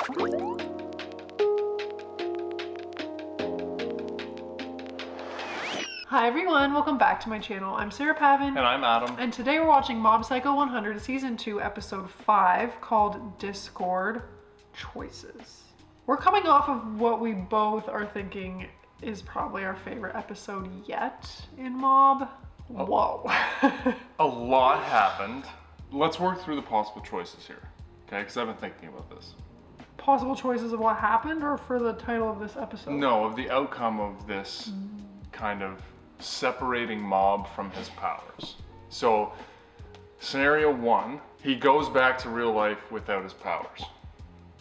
Hi everyone, welcome back to my channel. I'm Sarah Pavan. And I'm Adam. And today we're watching Mob Psycho 100 Season 2 Episode 5 called Discord Choices. We're coming off of what we both are thinking is probably our favorite episode yet in Mob. Whoa. A lot happened. Let's work through the possible choices here, okay? Because I've been thinking about this. Possible choices of what happened or for the title of this episode? No, of the outcome of this kind of separating Mob from his powers. So, scenario 1, he goes back to real life without his powers.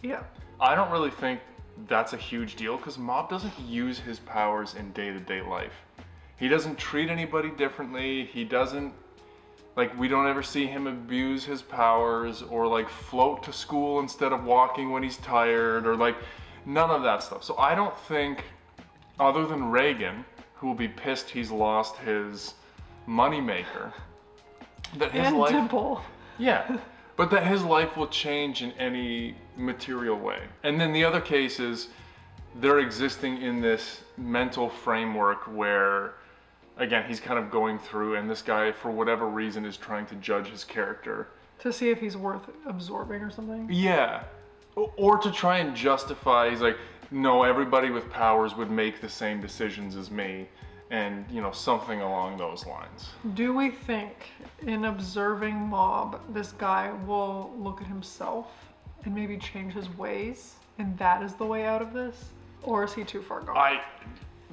Yeah. I don't really think that's a huge deal because Mob doesn't use his powers in day-to-day life. He doesn't treat anybody differently. He doesn't, like, we don't ever see him abuse his powers or like float to school instead of walking when he's tired or like none of that stuff. So I don't think, other than Reagan, who will be pissed he's lost his moneymaker, that his and life, Dimple. yeah, but that his life will change in any material way. And then the other case is they're existing in this mental framework where, again, he's kind of going through, and this guy, for whatever reason, is trying to judge his character. To see if he's worth absorbing or something? Yeah. Or to try and justify, he's like, no, everybody with powers would make the same decisions as me. And, you know, something along those lines. Do we think in observing Mob, this guy will look at himself and maybe change his ways? And that is the way out of this? Or is he too far gone?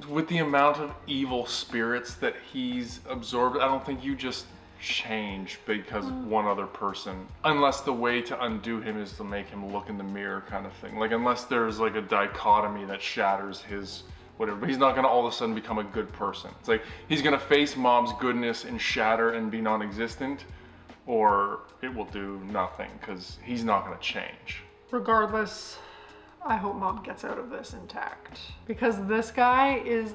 With the amount of evil spirits that he's absorbed, I don't think you just change because one other person, unless the way to undo him is to make him look in the mirror kind of thing. Like, unless there's like a dichotomy that shatters his whatever, but he's not gonna all of a sudden become a good person. It's like, he's gonna face Mob's goodness and shatter and be non-existent, or it will do nothing because he's not gonna change. Regardless, I hope Mob gets out of this intact because this guy is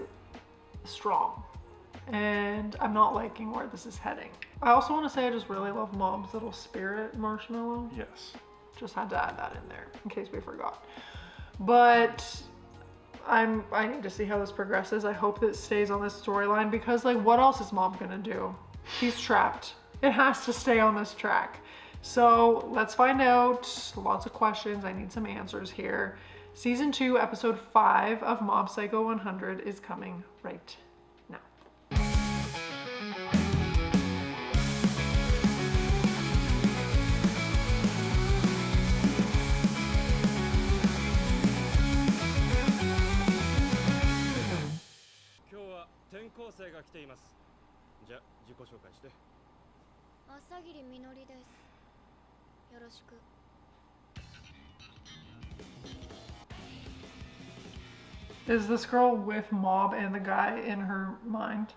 strong and I'm not liking where this is heading. I also want to say I just really love Mob's little spirit marshmallow. Yes. Just had to add that in there in case we forgot. But I need to see how this progresses. I hope that it stays on this storyline because, like, what else is Mob gonna do? He's trapped. It has to stay on this track. So let's find out. Lots of questions. I need some answers here. Season 2, Episode 5 of Mob Psycho 100 is coming right now. Is this girl with Mob and the guy in her mind?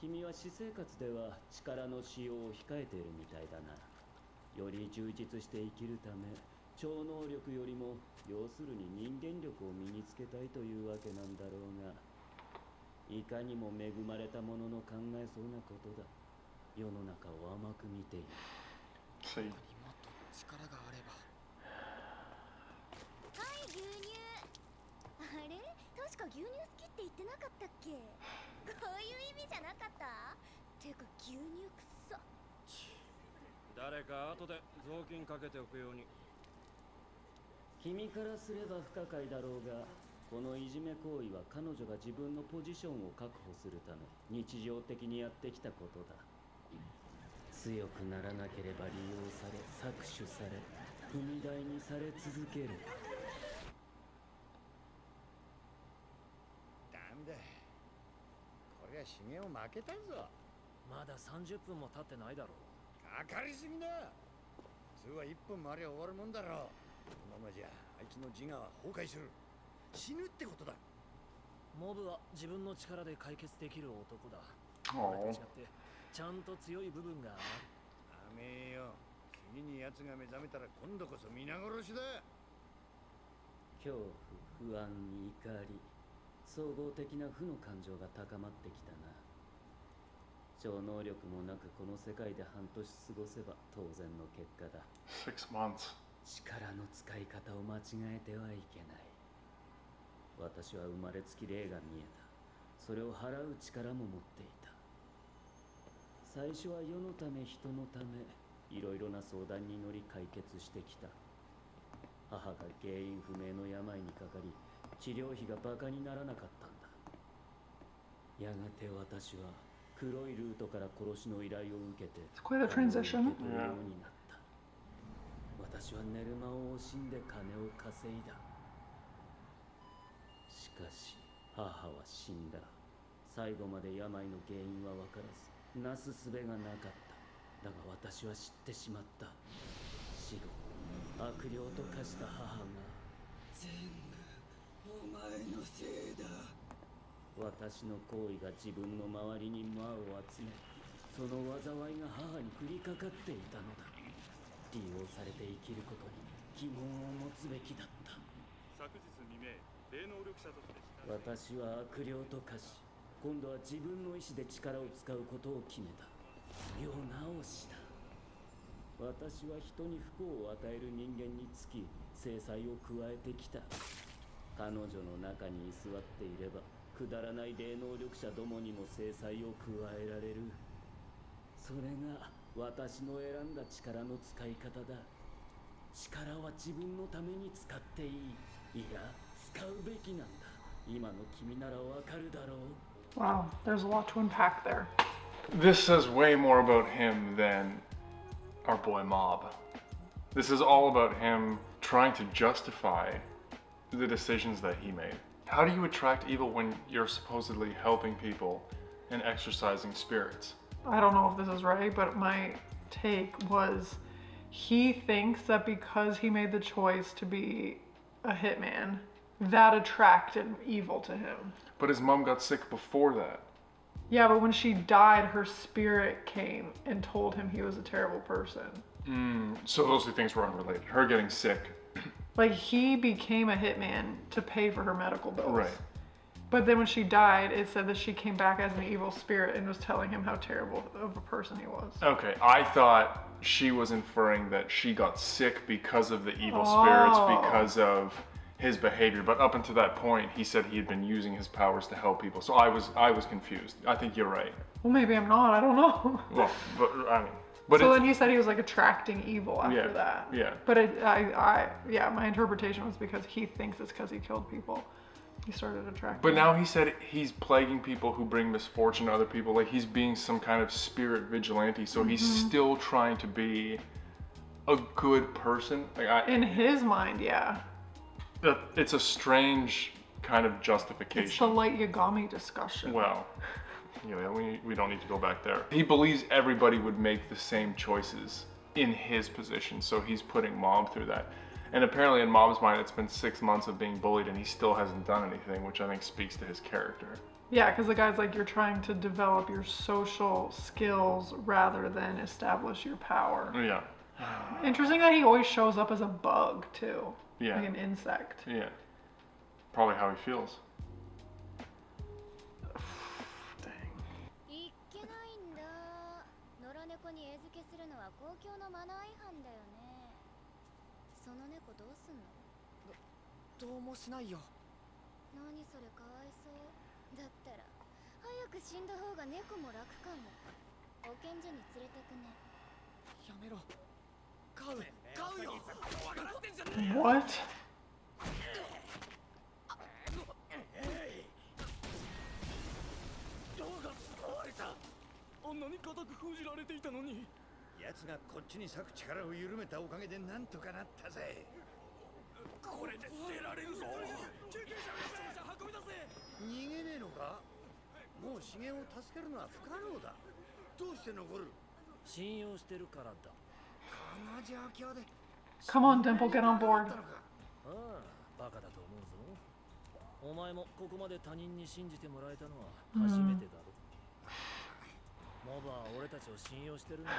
君は私生活では力の使用を控えているみたいだな。より充実して生きるため、超能力よりも要するに人間力を身につけたいというわけなんだろうが、いかにも恵まれた者の考えそうなことだ。世の中を甘く見ている。See. もっと力があれば。はい牛乳。あれ確か牛乳好きって言ってなかったっけ。こういう意味じゃなかった。てか牛乳くっさ。誰か後で雑巾かけておくように。君からすれば不可解だろうが、このいじめ行為は彼女が自分のポジションを確保するため日常的にやってきたことだ。強くならなければ利用され、搾取され、踏み台にされ続ける。ダメだ。これはシゲを負けたぞ。まだ30分も経ってないだろかかりすぎだ。普通は1分もありゃ終わるもんだろう。このままじゃあいつの自我は崩壊する。死ぬってことだ。モブは自分の力で解決できる男だ。 Oh. 俺と違ってちゃんと強い部分がある。ダメよ。次に奴が目覚めたら今度こそ皆殺しだ。恐怖、不安、怒り、総合的な負の感情が高まってきたな。超能力もなくこの世界で半年過ごせば当然の結果だ。6 months. 力の使い方を間違えてはいけない。私は生まれつき霊が見えた。それを払う力も持っていた。最初は世のため人のため、いろいろな相談に乗り解決してきた。母が原因不明の病にかかり、治療費がバカにならなかったんだ。やがて私は黒いルートから殺しの依頼を受けて、 It's quite a transition. 受け取るようになった。私は寝る間を惜しんで金を稼いだ。しかし母は死んだ。最後まで病の原因は分からず、なすすべがなかった。だが私は知ってしまった。死後悪霊と化した母が、全部お前のせいだ。私の行為が自分の周りに魔を集め、その災いが母に降りかかっていたのだ。利用されて生きることに疑問を持つべきだった。昨日未明、霊能力者として私は悪霊と化し、今度は自分の意志で力を使うことを決めた。世直しだ。私は人に不幸を与える人間につき制裁を加えてきた。彼女の中に居座っていれば、くだらない霊能力者どもにも制裁を加えられる。それが私の選んだ力の使い方だ。力は自分のために使っていい。いや、使うべきなんだ。今の君ならわかるだろう。 Wow, there's a lot to unpack there. This says way more about him than our boy Mob. This is all about him trying to justify the decisions that he made. How do you attract evil when you're supposedly helping people and exorcising spirits? I don't know if this is right, but my take was he thinks that because he made the choice to be a hitman, that attracted evil to him. But his mom got sick before that. Yeah, but when she died, her spirit came and told him he was a terrible person. So those two things were unrelated. Her getting sick. Like, he became a hitman to pay for her medical bills. Right. But then when she died, it said that she came back as an evil spirit and was telling him how terrible of a person he was. Okay, I thought she was inferring that she got sick because of the evil spirits, because of his behavior. But up until that point, he said he had been using his powers to help people. So I was confused. I think you're right. Well, maybe I'm not. I don't know. Well, but I mean, but So it's, then he said he was like attracting evil after Yeah, that. yeah. But my interpretation was because he thinks it's because he killed people. He started attracting. but now he said he's plaguing people who bring misfortune to other people. Like he's being some kind of spirit vigilante. So he's still trying to be a good person. Like In his mind, yeah. it's a strange kind of justification. It's the light Yagami discussion. Well, yeah, we don't need to go back there. He believes everybody would make the same choices in his position, so he's putting Mob through that. And apparently in Mob's mind, it's been 6 months of being bullied and he still hasn't done anything, which I think speaks to his character. Yeah, because the guy's like, you're trying to develop your social skills rather than establish your power. Yeah. Interesting that he always shows up as a bug, too. Yeah. Like an insect. Yeah. Probably how he feels. Dang. いっけないんだ。野良猫に餌付けするのは公共のマナー違反だよね。その猫どうすんの？どうもしないよ。何それかわいそう。だったら早く死んだ方が猫も楽かも。保健所に連れてくね。やめろ。飼うよ。分からせてんじゃねえ。 What? ドアが壊れた。あんなに固く封じられていたのに。奴がこっちに割く力を緩めたおかげでなんとかなったぜ。これで出られるぞ。救急車運び出せ。逃げねえのか？もう茂雄を助けるのは不可能だ。どうして残る？信用してるからだ。この状況で。 Come on, Dimple, get on board. ああ、バカだと思うぞ。お前もここまで他人に信じてもらえたのは初めてだろ。モバは俺たちを信用してるんだ。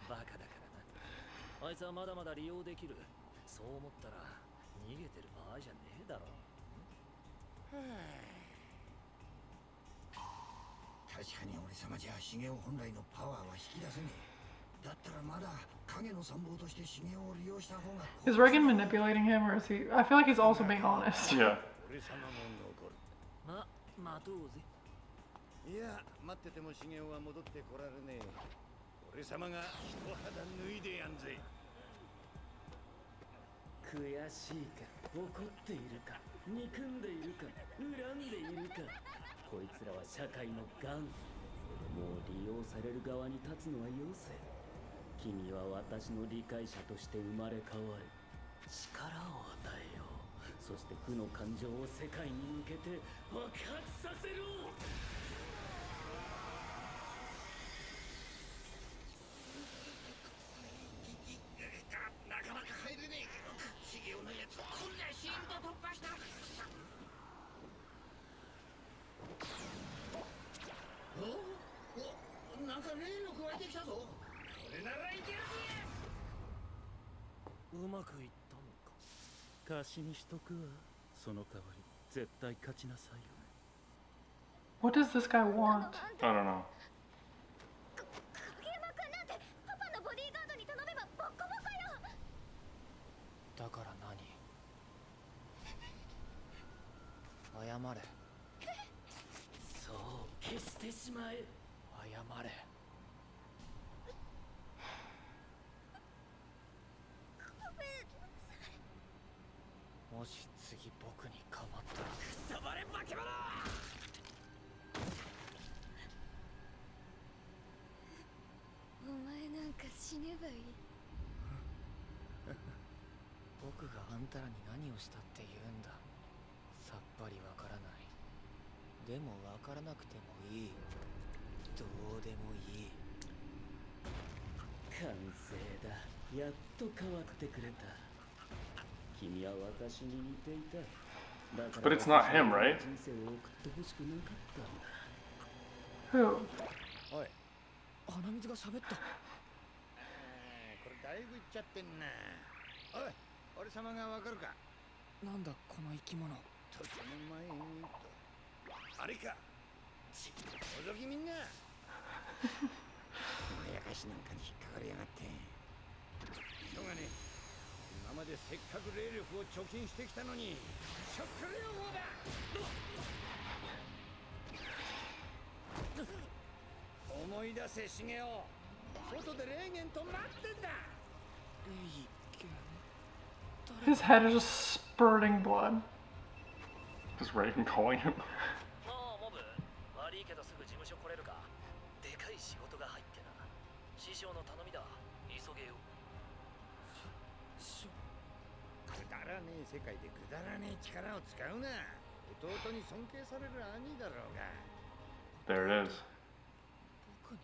バカだからな。あいつはまだまだ利用できる。そう思ったら逃げてる場合じゃねえだろ。確かに俺様じゃ茂雄本来のパワーは引き出せねえ。だったらまだ影の参謀として茂雄を利用した方が。 Is Reagan manipulating him, or is he? I feel like he's also being honest. Yeah. 俺様も残る。待とうぜ。いや、待ってても茂雄は戻ってこられねえ。俺様が一肌脱いでやんぜ。悔しいか、怒っているか、憎んでいるか、恨んでいるか。こいつらは社会のガン。もう利用される側に立つのはよせ。君は私の理解者として生まれ変わる。力を与えよう。そして負の感情を世界に向けて爆発させろ。なかなか入れねえ。茂雄のやつこんなシールド突破した。お、なんか霊力湧いてきたぞ。これならいけるぜ。うまくいったのか。貸しにしとくわ。その代わり絶対勝ちなさいよ。 What does this guy want? I don't know. 影山くんなんてパパのボディーガードに頼めばボッコボコよ。だから何？謝れ。そう消してしまえ。謝れ。もし次僕に構ったら。黙れ化け物。お前なんか死ねばいい。僕があんたらに何をしたって言うんだ。さっぱりわからない。でもわからなくてもいい。どうでもいい。完成だ。やっと変わってくれた。君は私に似ていた。だから But it's not him, right? 人生を送ってほしくなかったんだ。 Who? おい、鼻水が喋った。これだいぶいっちゃってんな。おい、俺様がわかるか？なんだこの生き物。とその前にあれか。覗きみんな。まやかしなんかに引っかかりやがって。しょうがねえ。今までせっかく霊力を貯金してきたのにショック療法だ。思い出せ茂雄。外で霊言と待ってんだ。霊言。 His head is just spurting blood. Is Reagan calling him? もうモブ、悪いけどすぐ事務所来れるか。でかい仕事が入ってな。師匠の頼みだ。急げよ。くだらねえ世界でくだらねえ力を使うな。弟に尊敬される兄だろうが。 There it is. 僕に。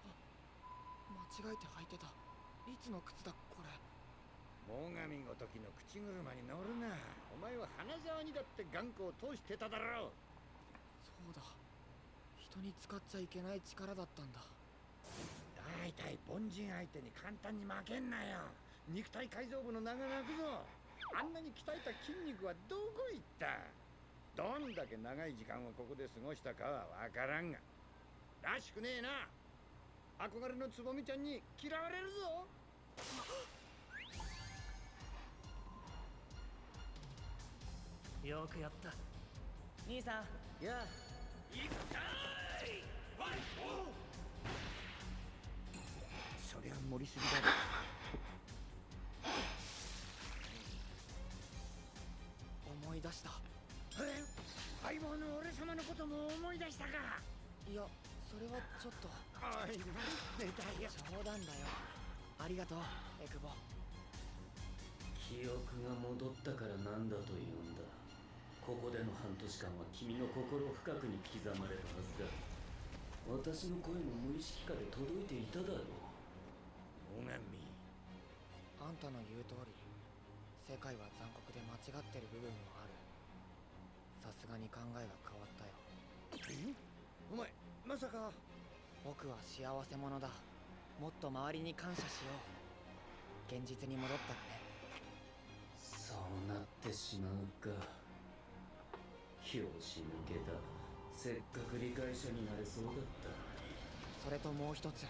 あ、間違えて履いてた。いつの靴だこれ。最上ごときの口車に乗るな。お前は花沢にだって頑固を通してただろう。うだ。人に使っちゃいけない力だったんだ。大体凡人相手に簡単に負けんなよ。肉体改造部の名が泣くぞ。あんなに鍛えた筋肉はどこ行った？どんだけ長い時間をここで過ごしたかはわからんが、らしくねえな。憧れのつぼみちゃんに嫌われるぞ。よくやった。兄さん。いや、そりゃ盛りすぎだろ。思い出した。相棒の俺様のことも思い出したか？いや、それはちょっと。おい、なんでだよ。冗談だよ。ありがとう、エクボ。記憶が戻ったからなんだと言うんだ。ここでの半年間は君の心深くに刻まれたはずだ。私の声も無意識下で届いていただろう。最上。あんたの言う通り、世界は残酷で間違ってる部分もある。さすがに考えが変わったよ。お前、まさか。僕は幸せ者だ。もっと周りに感謝しよう。現実に戻ったらね。そうなってしまうか。拍子抜けだ。せっかく理解者になれそうだったのに。それともう一つ。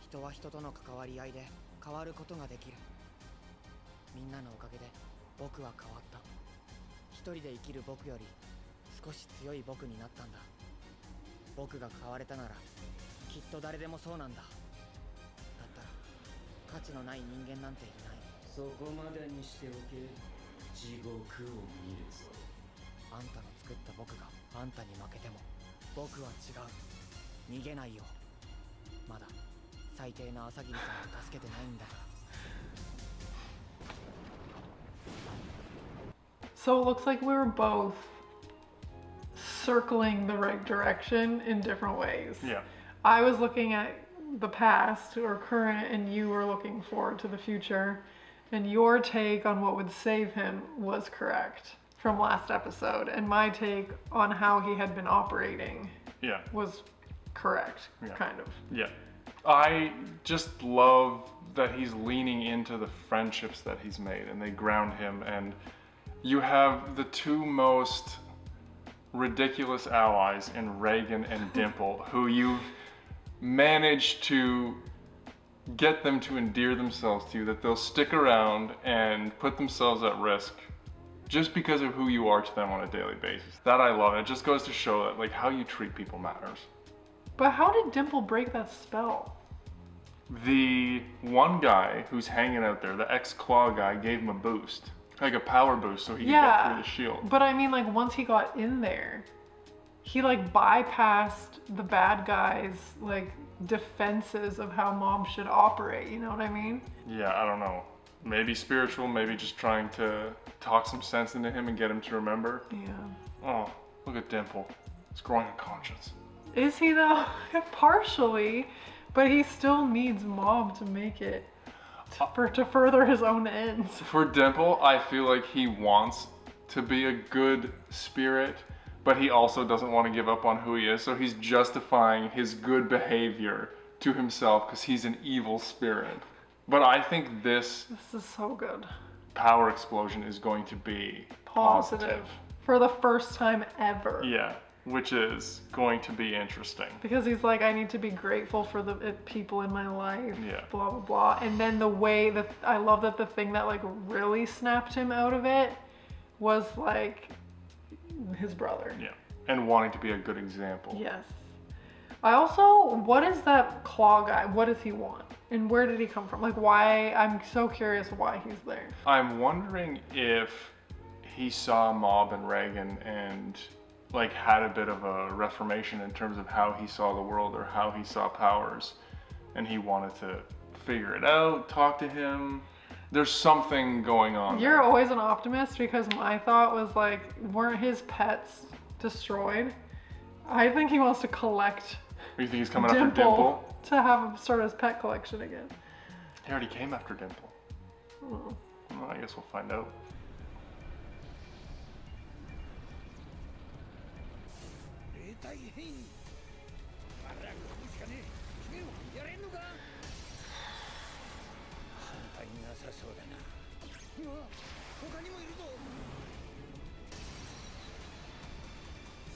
人は人との関わり合いで変わることができる。みんなのおかげで僕は変わった。一人で生きる僕より少し強い僕になったんだ。僕が変われたならきっと誰でもそうなんだ。だったら価値のない人間なんていない。そこまでにしておけ。地獄を見るぞ。あんたの作った僕があんたに負けても僕は違う。逃げないよ。まだ最低な朝霧さんを助けてないんだから。 So it looks like we were both circling the right direction in different ways. Yeah. I was looking at the past or current, and you were looking forward to the future. And your take on what would save him was correct from last episode. And my take on how he had been operating Yeah. was correct, Yeah. kind of. Yeah. I just love that he's leaning into the friendships that he's made, and they ground him. And you have the two most ridiculous allies in Reagan and Dimple, who you've managed to get them to endear themselves to you, that they'll stick around and put themselves at risk just because of who you are to them on a daily basis. That I love. It just goes to show that like how you treat people matters. But how did Dimple break that spell? The one guy who's hanging out there, the ex-claw guy, gave him a boost. Like a power boost so he could get through the shield. But I mean, like, once he got in there, he, like, bypassed the bad guys' like, defenses of how mobs should operate, you know what I mean? Yeah, I don't know. Maybe spiritual, maybe just trying to talk some sense into him and get him to remember. Yeah. Oh, look at Dimple. He's growing a conscience. Is he, though? Partially, but he still needs Mob to make it. To further his own ends. For Dimple, I feel like he wants to be a good spirit, but he also doesn't want to give up on who he is, so he's justifying his good behavior to himself because he's an evil spirit. But I think this is so good. Power explosion is going to be positive. For the first time ever. Yeah, which is going to be interesting. Because he's like, I need to be grateful for the people in my life, yeah. Blah, blah, blah. And then the way that, I love that the thing that like really snapped him out of it was like his brother. Yeah, and wanting to be a good example. Yes. I also, what is that claw guy? What does he want? And where did he come from? Like why, I'm so curious why he's there. I'm wondering if he saw Mob and Reagan and like had a bit of a reformation in terms of how he saw the world or how he saw powers, and he wanted to figure it out, talk to him. There's something going on. You're always an optimist, because my thought was like, weren't his pets destroyed? I think he wants to collect. You think he's coming after Dimple? To have him start his pet collection again. He already came after Dimple. Oh. Well, I guess we'll find out. 大変異。あら、ここしかねえ。ヒゲロ、やれんのか？反対なさそうだな。うわ、他にもいるぞ。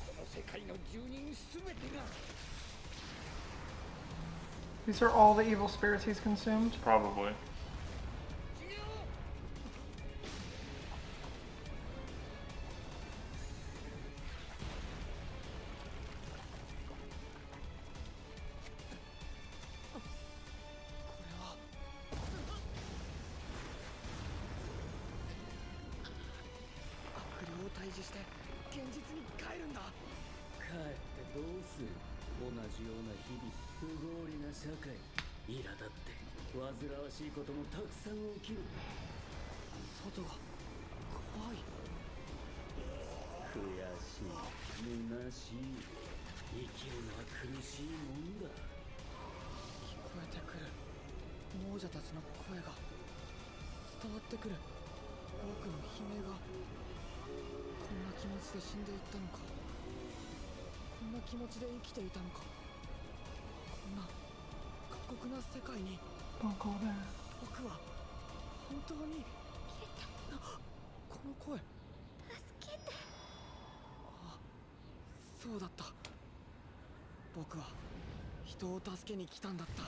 この世界の住人すべてが。These are all the evil spirits he's consumed. Probably. ヒゲロ。悪霊を退治して現実に帰るんだ。帰ってどうする。同じような日々、不合理な社会。苛立って煩わしいこともたくさん起きる。外が怖い。悔しい、虚しい。生きるのは苦しいもんだ。聞こえてくる。亡者たちの声が伝わってくる。僕の悲鳴がこんな気持ちで死んでいったのか、こんな気持ちで生きていたのか、こんな過酷な世界に Don't go there. 僕は本当にこの声。助けて。あ、そうだった。僕は人を助けに来たんだった。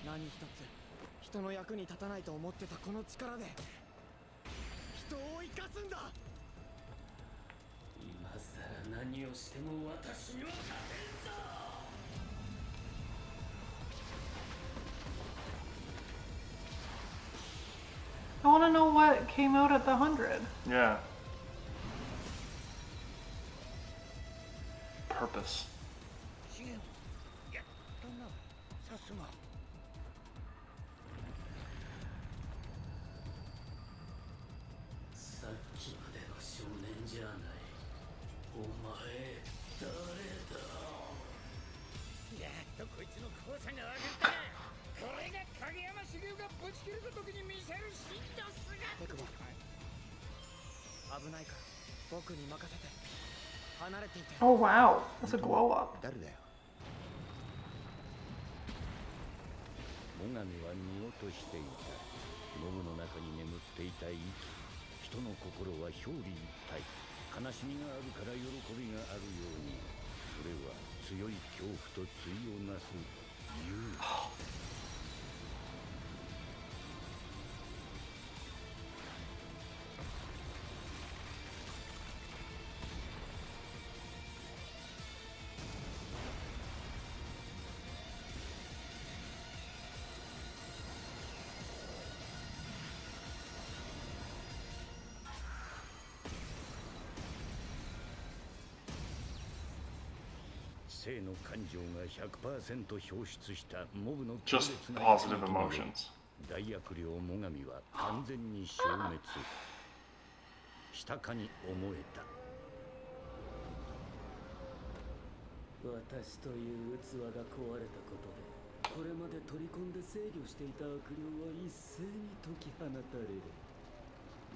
何一つ人の役に立たないと思ってたこの力で人を生かすんだ。今さら何をしても私には勝てんぞ。I want to know what came out at the 100. Yeah. Purpose. ヒゲロ、やったな。さすが。さっきまでの少年じゃない。お前誰だ。やっとこいつの怖さが分かった。これが影山茂雄がぶち切れた時に見せる真の姿。エクボ、危ないから僕に任せて。離れていて。 Oh wow, that's a glow up. 誰だよ。最上は見落としていた。モブの中に眠っていた息。人の心は表裏一体。悲しみがあるから喜びがあるように、それは強い恐怖と対をなす勇気。性の感情が 100% 表出したモブの強 Just 烈な positive emotions. 大悪霊最上は完全に消滅したかに思えた。私という器が壊れたことで、これまで取り込んで制御していた悪霊は一斉に解き放たれる。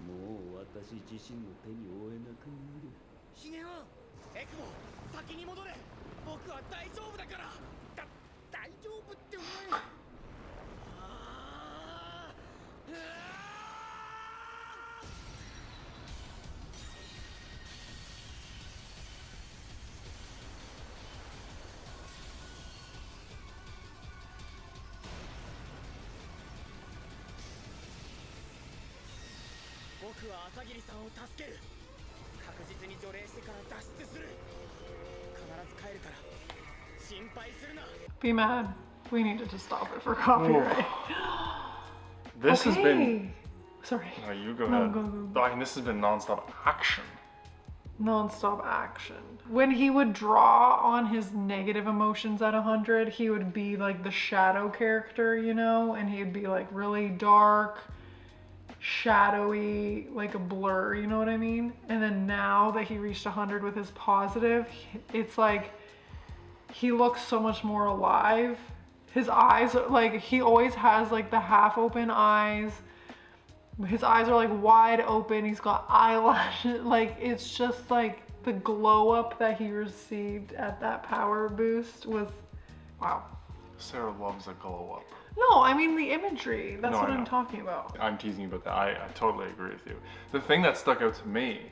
もう私自身の手に負えなくなる。ヒゲロ、エクボ、先に戻れ。僕は大丈夫だから。大丈夫ってお前。僕は朝霧さんを助ける。確実に除霊してから脱出する。必ず帰るから心配するな。 Be mad. We needed to stop it for copyright. This has been. Okay. Sorry. No, you go No, ahead. go. I mean, this has been nonstop action. Non-stop action. When he would draw on his negative emotions at 100, he would be like the shadow character, you know, and he'd be like really dark, shadowy, like a blur, you know what I mean? And then now that he reached 100 with his positive, it's like he looks so much more alive. His eyes are like, he always has like the half open eyes, His eyes are like wide open. He's got eyelashes. Like, it's just like the glow up that he received at that power boost was, wow. Sarah loves a glow up. No, I mean the imagery. That's No, what I I'm know. talking about. I'm teasing you about that. I totally agree with you. The thing that stuck out to me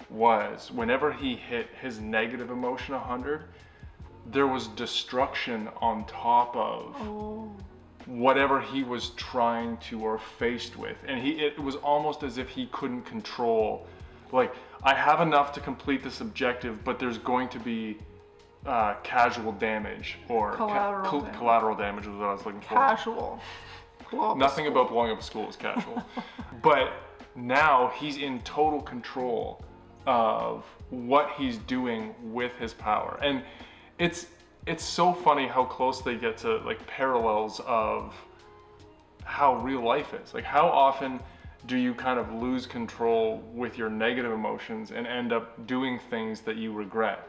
was whenever he hit his negative emotion 100, there was destruction on top of whatever he was trying to or faced with. And it was almost as if he couldn't control, like, I have enough to complete this objective, but there's going to be casual damage or collateral damage was what I was looking for. Casual. Nothing about blowing up a school is casual. But now he's in total control of what he's doing with his power. And it's so funny how close they get to like parallels of how real life is. Like, how often do you kind of lose control with your negative emotions and end up doing things that you regret?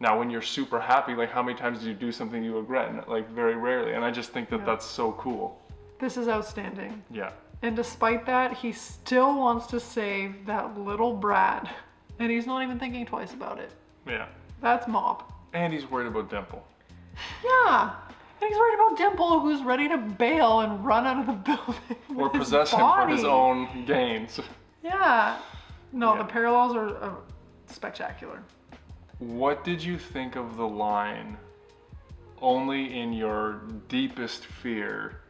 Now, when you're super happy, like, how many times do you do something you regret? Like, very rarely. And I just think that that's so cool. This is outstanding. Yeah. And despite that, he still wants to save that little brat. And he's not even thinking twice about it. Yeah. That's Mob. And he's worried about Dimple. Yeah. And he's worried about Dimple, who's ready to bail and run out of the building. Or with his possess him for his body. own gains. Yeah. No, Yeah. the parallels are spectacular. What did you think of the line, only in your deepest fear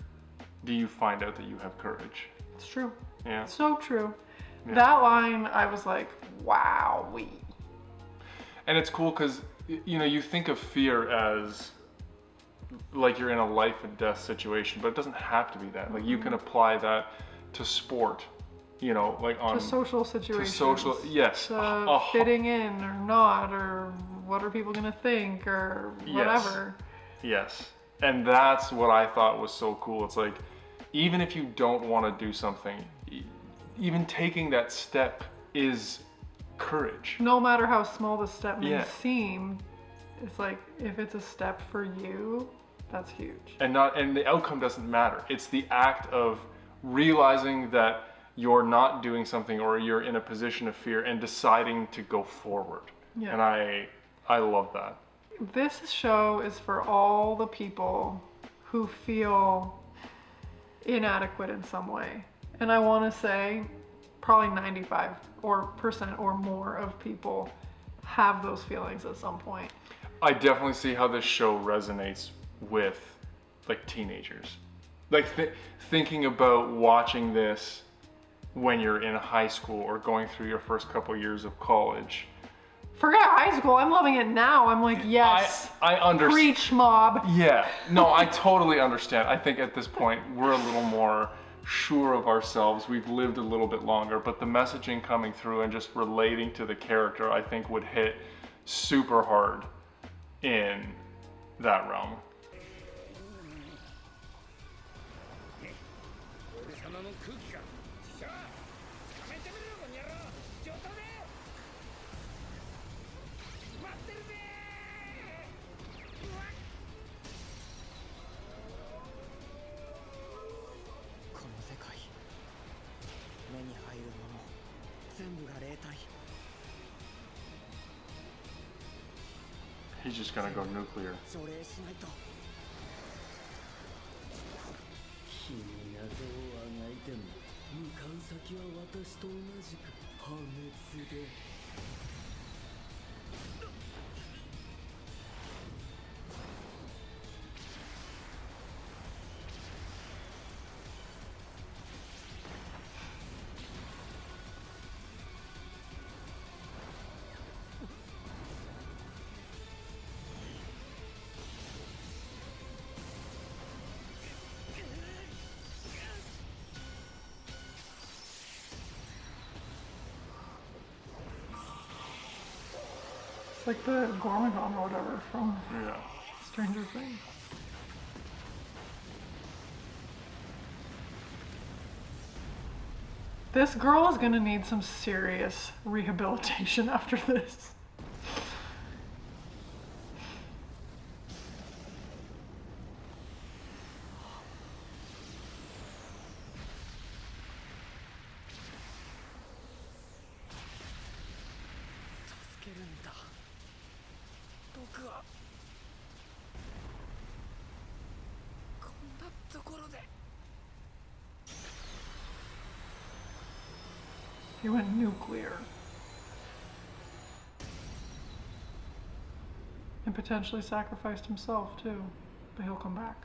do you find out that you have courage? It's true. Yeah. So true. Yeah. That line, I was like, wowee. And it's cool because, you know, you think of fear as like you're in a life and death situation, but it doesn't have to be that. Like, you can apply that to sport, you know, like on... To social situations. To social, yes. To fitting in or not, or what are people gonna think, or whatever. Yes. And that's what I thought was so cool. It's like, even if you don't want to do something, even taking that step is courage. No matter how small the step may Yeah. seem, it's like, if it's a step for you, that's huge. And the outcome doesn't matter. It's the act of realizing that you're not doing something or you're in a position of fear and deciding to go forward. Yeah. And I love that. This show is for all the people who feel inadequate in some way. And I want to say probably 95% or more of people have those feelings at some point. I definitely see how this show resonates with like teenagers. Like thinking about watching this when you're in high school or going through your first couple years of college. Forget high school, I'm loving it now. I'm like, yes, I understand. preach, Mob. Yeah, no, I totally understand. I think at this point we're a little more sure of ourselves. We've lived a little bit longer, but the messaging coming through and just relating to the character, I think would hit super hard in that realm. 俺様の空気がしゃあ捕まえてみろこの野郎上等で待ってるぜうわっこの世界目に入るもの全部が霊体 He's just gonna go nuclear. 除霊しないと君などをあがいても向かう先は私と同じく破滅で It's like the Gormagon or whatever from Yeah. Stranger Things. This girl is gonna need some serious rehabilitation after this. He went nuclear. And potentially sacrificed himself too. But he'll come back.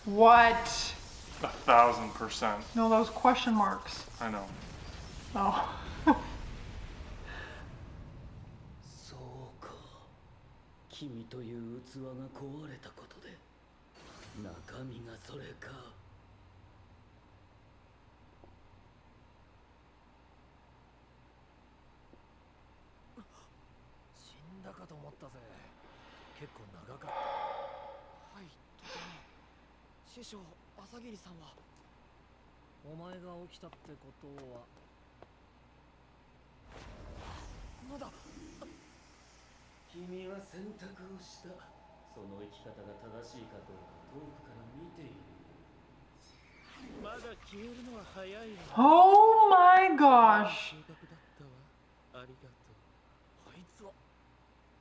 What? 1,000%. No, those question marks. I know. Oh. そうか。君という器が壊れたことで中身がそれか。死んだかと思ったぜ。結構長かった。はい、とても。師匠、朝霧さんは。お前が起きたってことは。まだ。君は選択をした。その生き方が正しいかどうか遠くから見ている。まだ消えるのは早いな。Oh my gosh. 計画だったわ。ありがとう。あいつは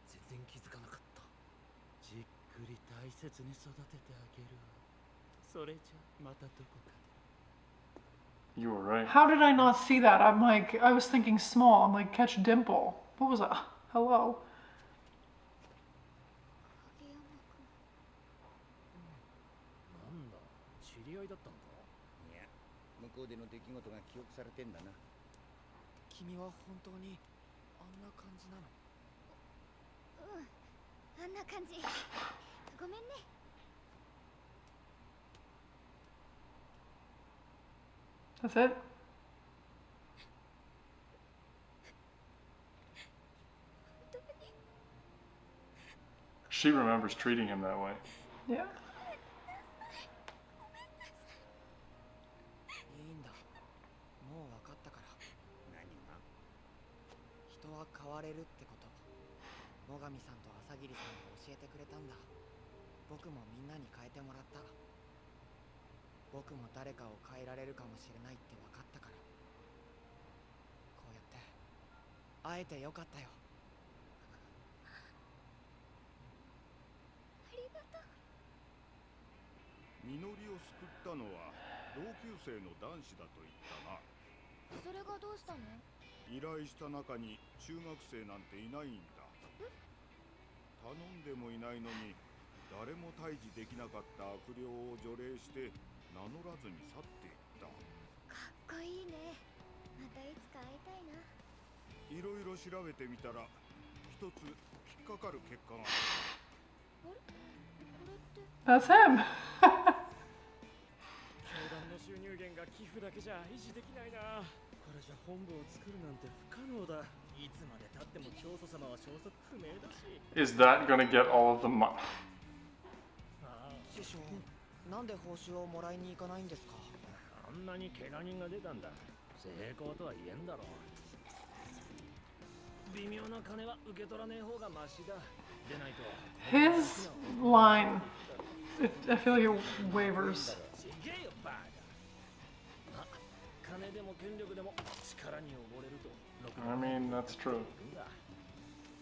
全然気づかなかった。じっくり大切に育ててあげるわ。それじゃまたどこかで。 You were right. How did I not see that? I'm like, I was thinking small. I'm like, catch Dimple. What was that? Hello? なんだ、知り合いだったのか。いや、向こうでの出来事が記憶されてんだな。君は本当にあんな感じなの？あんな感じ。ごめんね。That's it? She remembers treating him that way. Yeah. いいんだ。もう分かったから。何が？人は変われるってこと。最上さんと朝霧さんが教えてくれたんだ。僕もみんなに変えてもらった。僕も誰かを変えられるかもしれないって分かったから。こうやって会えてよかったよ。ありがとう。実りを救ったのは同級生の男子だと言ったな。それがどうしたの？依頼した中に中学生なんていないんだ。頼んでもいないのに誰も退治できなかった悪霊を除霊して名乗らずに去っていった。かっこいいね。またいつか会いたいな。いろいろ調べてみたら一つ引っかかる結果が。あれ？これって。 That's him. 教団の収入源が寄付だけじゃ維持できないな。これじゃ本部を作るなんて不可能だ。いつまで経っても教祖様は消息不明だし。 Is that gonna get all of the money? 師匠、なんで報酬をもらいに行かないんですか？あんなに怪我人が出たんだ。成功とは言えんだろう。微妙な金は受け取らねえ方がマシだ。でないと。 His line, I feel like it wavers. ちげえよバカ。まあ、金でも権力でも力に溺れると。I mean, that's true.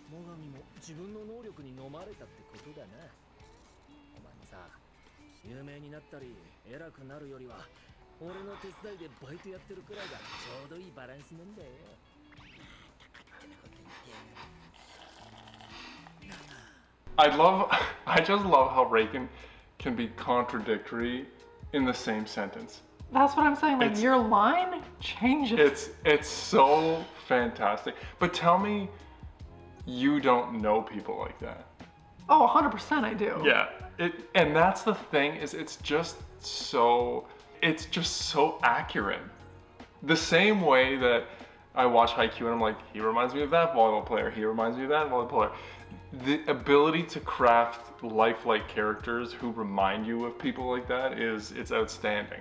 最上も自分の能力に飲まれたってことだな。お前もさ、有名になったり偉くなるよりは俺の手伝いでバイトやってるくらいがちょうどいいバランスなんだよ。 I just love how Reagan can be contradictory in the same sentence. That's what I'm saying. Like, It's- your line changes. It's so fantastic. But tell me you don't know people like that. Oh, 100% I do. Yeah. And that's the thing is it's just so accurate. The same way that I watch Haikyuu and I'm like, he reminds me of that volleyball player. He reminds me of that volleyball player. The ability to craft lifelike characters who remind you of people like that it's outstanding.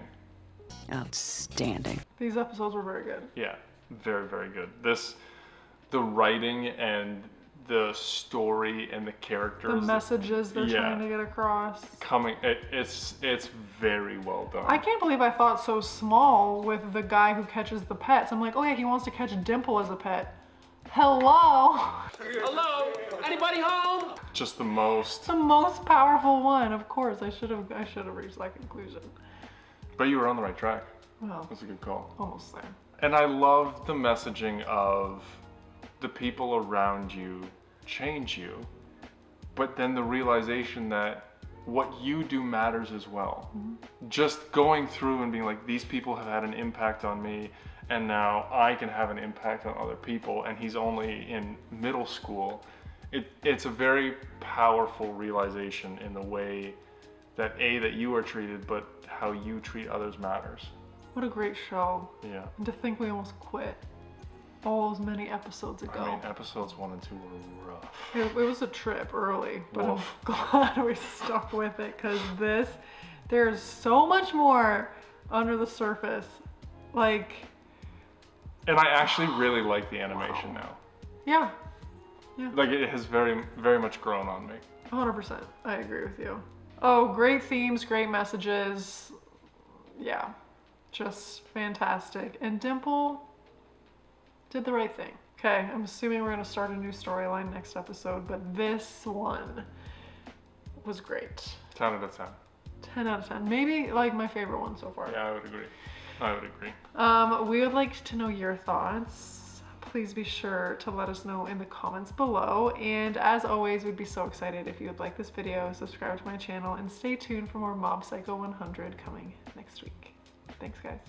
Outstanding. These episodes were very good. Yeah, very, very good. The writing and the story and the characters. The messages they're Yeah. trying to get across. It's very well done. I can't believe I thought so small with the guy who catches the pets. I'm like, oh yeah, he wants to catch Dimple as a pet. Hello. Hello? Anybody home? Just the most. The most powerful one, of course. I should have reached that conclusion. But you were on the right track. Well, That's a good call. almost there. And I love the messaging of the people around you change you, but then the realization that what you do matters as well. Just going through and being like, these people have had an impact on me, and now I can have an impact on other people, and he's only in middle school. It's a very powerful realization in the way that that you are treated, but how you treat others matters. What a great show. Yeah. And to think we almost quit all those many episodes ago. I mean, episodes 1 and 2 were rough. It was a trip early, but Woof. I'm glad we stuck with it, because there's so much more under the surface. Like, And I actually really like the animation now. yeah, Like, it has very, very much grown on me. 100%. I agree with you. Oh, great themes, great messages. Yeah, just fantastic. And Dimple did the right thing. Okay, I'm assuming we're gonna start a new storyline next episode, but this one was great. 10 out of 10. 10 out of 10. Maybe like my favorite one so far. Yeah, I would agree. I would agree. We would like to know your thoughts. Please be sure to let us know in the comments below. And as always, we'd be so excited if you would like this video, subscribe to my channel, and stay tuned for more Mob Psycho 100 coming next week. Thanks, guys.